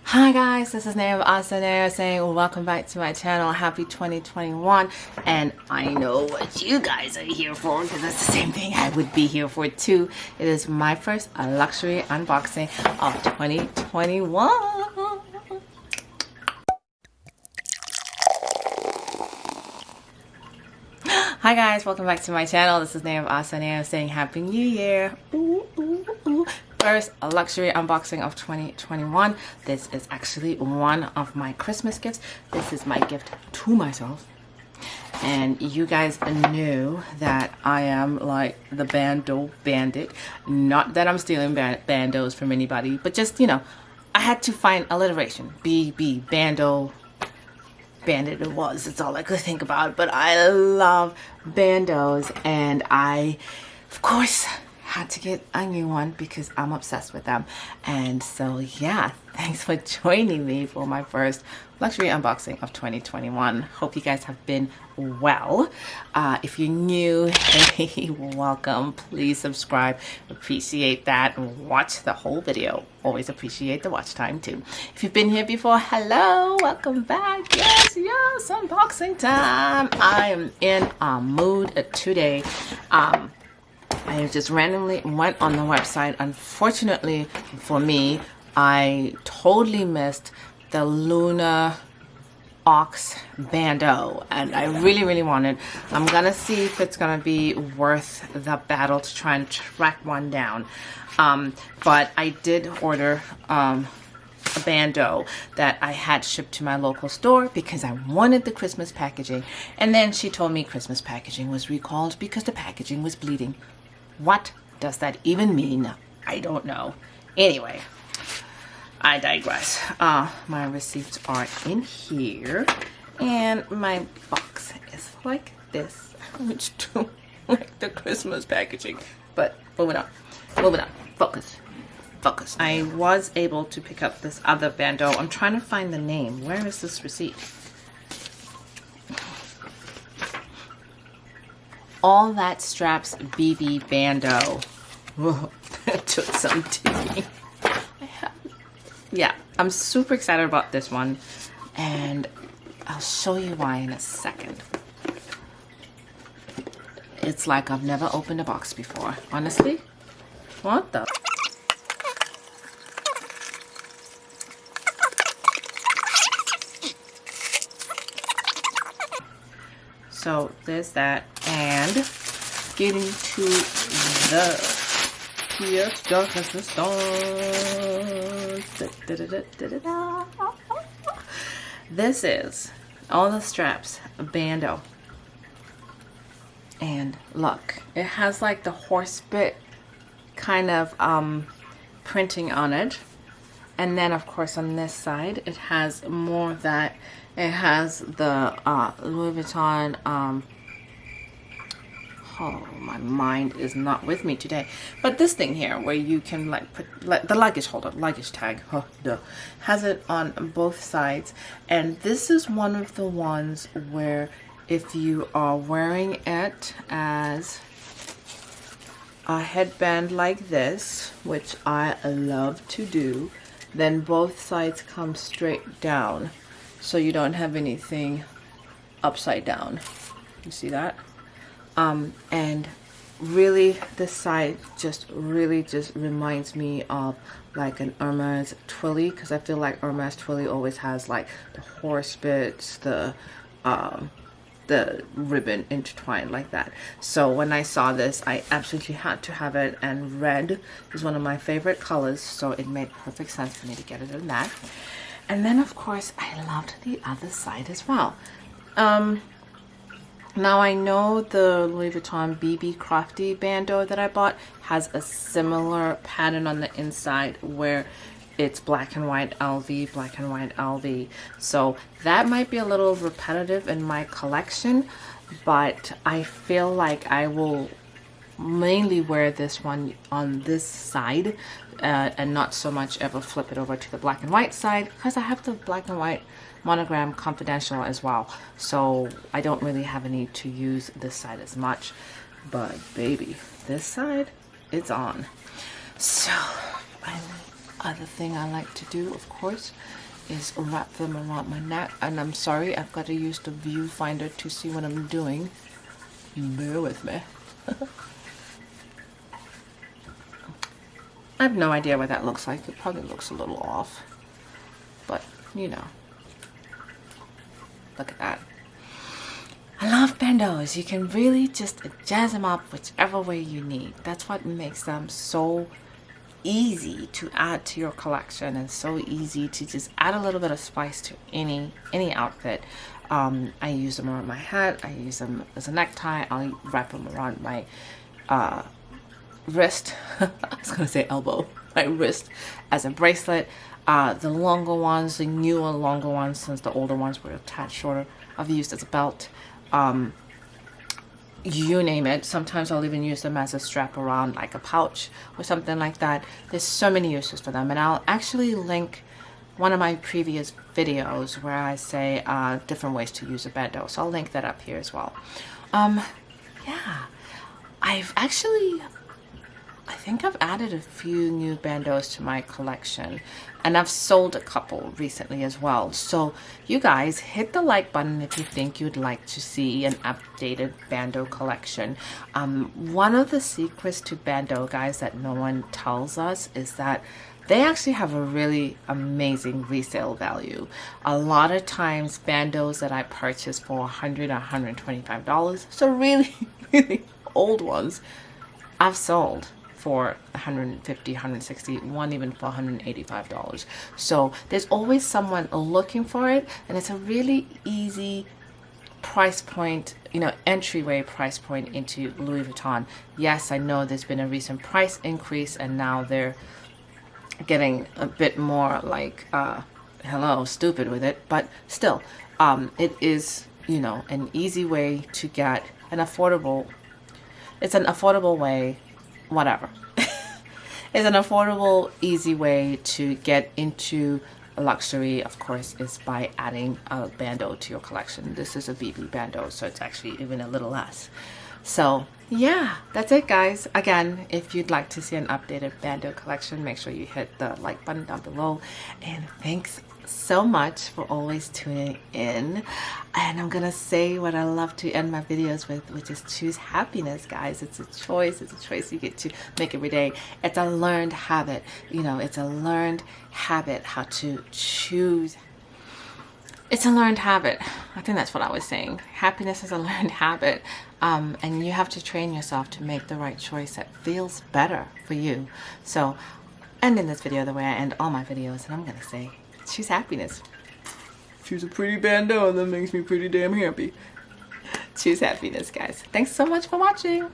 Hi guys, this is Naya of AhhhSoNeo saying welcome back to my channel. Happy 2021. And I know what you guys are here for because it's the same thing I would be here for too. It is my first luxury unboxing of 2021. Hi guys, welcome back to my channel. This is Naya of AhhhSoNeo saying Happy New Year. Ooh, ooh, ooh. First, a luxury unboxing of 2021. This is actually one of my Christmas gifts. This is my gift to myself. And you guys knew that I am like the Bandeau bandit. Not that I'm stealing bandeaus from anybody, but just, you know, I had to find alliteration. Bandeau. Bandit it was. It's all I could think about. But I love bandeaus, and I, of course, had to get a new one because I'm obsessed with them. And so yeah, thanks for joining me for my first luxury unboxing of 2021. Hope you guys have been well. If you're new, hey, welcome. Please subscribe. Appreciate that, and watch the whole video. Always appreciate the watch time too. If you've been here before, hello, welcome back. Yes, unboxing time. I am in a mood today. I just randomly went on the website. Unfortunately for me, I totally missed the Luna Ox Bandeau, and I really wanted. I'm gonna see if it's gonna be worth the battle to try and track one down. But I did order a bandeau that I had shipped to my local store because I wanted the Christmas packaging, and then she told me Christmas packaging was recalled because the packaging was bleeding. What does that even mean? I don't know. Anyway, I digress. My receipts are in here, and my box is like this, which do like the Christmas packaging. But moving on, focus. I was able to pick up this other bandeau. I'm trying to find the name. Where is this receipt? All That Straps BB Bandeau. Whoa, that took some digging. Yeah, I'm super excited about this one, and I'll show you why in a second. It's like I've never opened a box before, honestly. What the? So there's that, and getting to the yes, darkness and stars. This is All the Straps Bandeau, and look, it has like the horse bit kind of printing on it, and then of course on this side it has more of that. It has the Louis Vuitton, oh, my mind is not with me today. But this thing here where you can like put the luggage holder, luggage tag, has it on both sides. And this is one of the ones where if you are wearing it as a headband like this, which I love to do, then both sides come straight down. So you don't have anything upside down. You see that? And really this side just reminds me of like an Hermes Twilly, because I feel like Hermes Twilly always has like the horse bits, the ribbon intertwined like that. So when I saw this, I absolutely had to have it, and red is one of my favorite colors, so it made perfect sense for me to get it in that. And then of course I loved the other side as well. Now I know the Louis Vuitton BB Crafty Bandeau that I bought has a similar pattern on the inside where it's black and white LV, black and white LV. So that might be a little repetitive in my collection, but I feel like I will mainly wear this one on this side and not so much ever flip it over to the black and white side, because I have the black and white monogram confidential as well, so I don't really have a need to use this side as much. But baby, this side, it's on. So I other thing I like to do, of course, is wrap them around my neck. And I'm sorry, I've got to use the viewfinder to see what I'm doing. Bear with me. I have no idea what that looks like. It probably looks a little off, but you know, look at that. I love bandeaus. You can really just jazz them up whichever way you need. That's what makes them so easy to add to your collection, and so easy to just add a little bit of spice to any outfit. I use them around my head. I use them as a necktie. I'll wrap them around my wrist. I was gonna say elbow. My wrist as a bracelet. The longer ones, the newer longer ones, since the older ones were a tad shorter, I've used as a belt. You name it. Sometimes I'll even use them as a strap around like a pouch or something like that. There's so many uses for them, and I'll actually link one of my previous videos where I say different ways to use a bandeau, so I'll link that up here as well. Yeah, I think I've added a few new bandeaus to my collection, and I've sold a couple recently as well. So you guys hit the like button if you think you'd like to see an updated bandeau collection. One of the secrets to bandeau, guys, that no one tells us is that they actually have a really amazing resale value. A lot of times bandeaus that I purchase for $100 or $125, so really, really old ones, I've sold for $150, $160, one even for $185. So there's always someone looking for it, and it's a really easy price point, you know, entryway price point into Louis Vuitton. Yes, I know there's been a recent price increase, and now they're getting a bit more like hello, stupid with it, but still, it is, you know, an easy way to get an affordable, it's an affordable way, whatever. It's an affordable, easy way to get into luxury, of course, is by adding a bandeau to your collection. This is a VB bandeau, so it's actually even a little less. So yeah, that's it, guys. Again, if you'd like to see an updated bandeau collection, make sure you hit the like button down below. And thanks so much for always tuning in. And I'm gonna say what I love to end my videos with, which is choose happiness, guys. It's a choice. It's a choice you get to make every day. It's a learned habit. You know, it's a learned habit how to choose. It's a learned habit. I think that's what I was saying. Happiness is a learned habit. And you have to train yourself to make the right choice that feels better for you. So, ending this video the way I end all my videos, and I'm gonna say, choose happiness. Choose a pretty bandeau, and that makes me pretty damn happy. Choose happiness, guys. Thanks so much for watching.